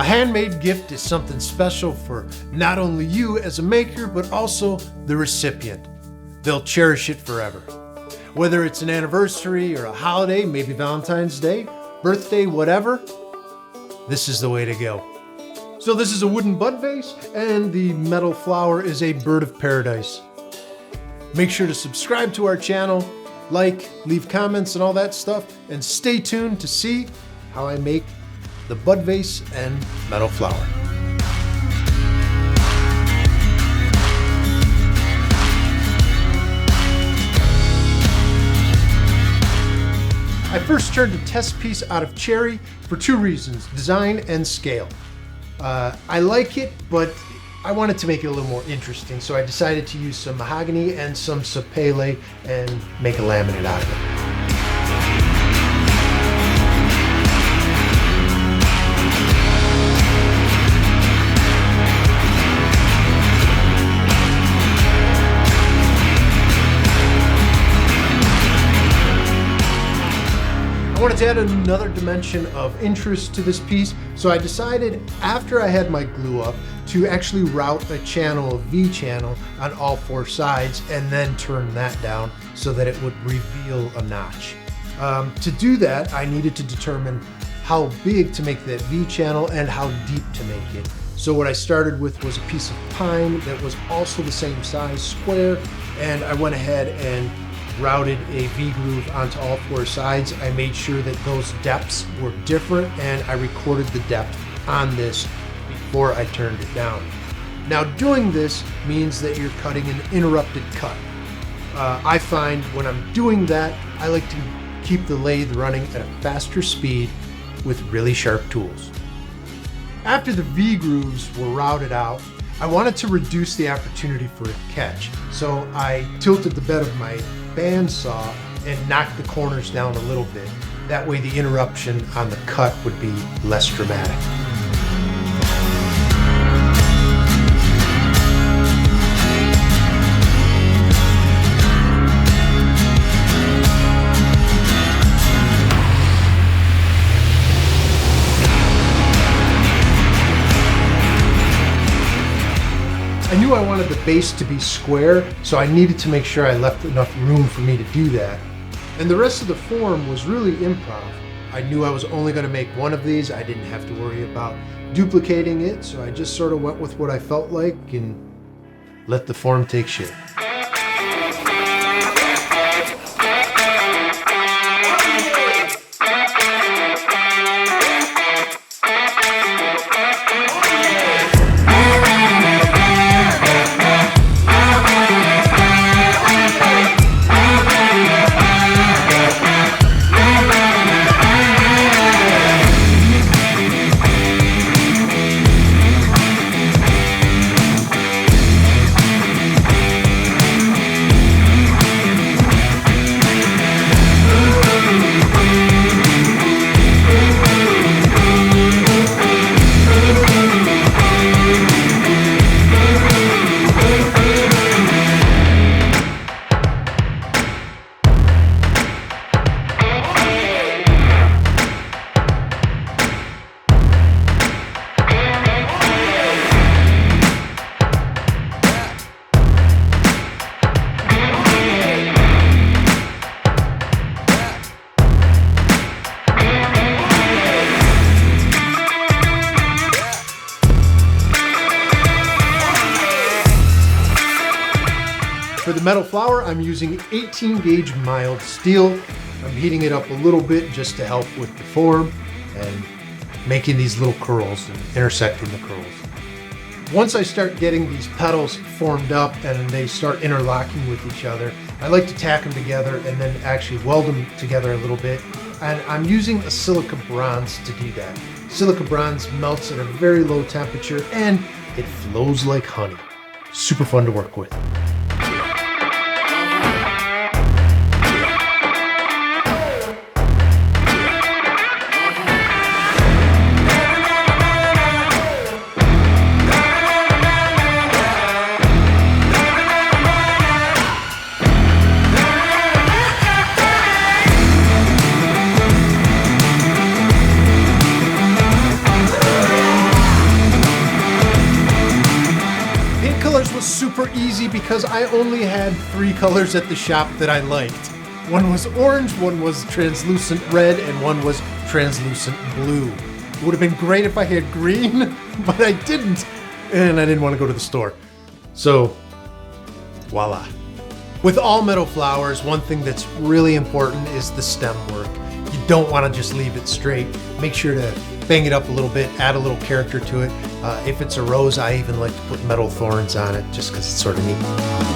handmade gift is something special for not only you as a maker, but also the recipient. They'll cherish it forever. Whether it's an anniversary or a holiday, maybe Valentine's Day, birthday, whatever, this is the way to go. So this is a wooden bud vase, and the metal flower is a bird of paradise. Make sure to subscribe to our channel, like, leave comments and all that stuff, and stay tuned to see how I make the bud vase and metal flower. I first turned a test piece out of cherry for two reasons, design and scale. I like it, but I wanted to make it a little more interesting, so I decided to use some mahogany and some sapele and make a laminate out of it. I wanted to add another dimension of interest to this piece, so I decided after I had my glue up to actually route a channel, a V channel, on all four sides and then turn that down so that it would reveal a notch. To do that, I needed to determine how big to make that V channel and how deep to make it. So what I started with was a piece of pine that was also the same size, square, and I went ahead and routed a V groove onto all four sides. I made sure that those depths were different, and I recorded the depth on this before I turned it down. Now doing this means that you're cutting an interrupted cut. I find when I'm doing that, I like to keep the lathe running at a faster speed with really sharp tools. After the V grooves were routed out, I wanted to reduce the opportunity for a catch. So I tilted the bed of my bandsaw and knocked the corners down a little bit. That way the interruption on the cut would be less dramatic. I knew I wanted the base to be square, so I needed to make sure I left enough room for me to do that. And the rest of the form was really improv. I knew I was only going to make one of these. I didn't have to worry about duplicating it, so I just sort of went with what I felt like and let the form take shape. For the metal flower, I'm using 18 gauge mild steel. I'm heating it up a little bit just to help with the form and making these little curls and intersecting the curls. Once I start getting these petals formed up and they start interlocking with each other, I like to tack them together and then actually weld them together a little bit. And I'm using a silica bronze to do that. Silica bronze melts at a very low temperature and it flows like honey. Super fun to work with. easy because I only had 3 colors at the shop that I liked. One was orange, one was translucent red, and one was translucent blue. It would have been great if I had green, but I didn't, and I didn't want to go to the store. So, voila. With all metal flowers, one thing that's really important is the stem work. You don't want to just leave it straight. Make sure to bang it up a little bit, add a little character to it. If it's a rose, I even like to put metal thorns on it just because it's sort of neat.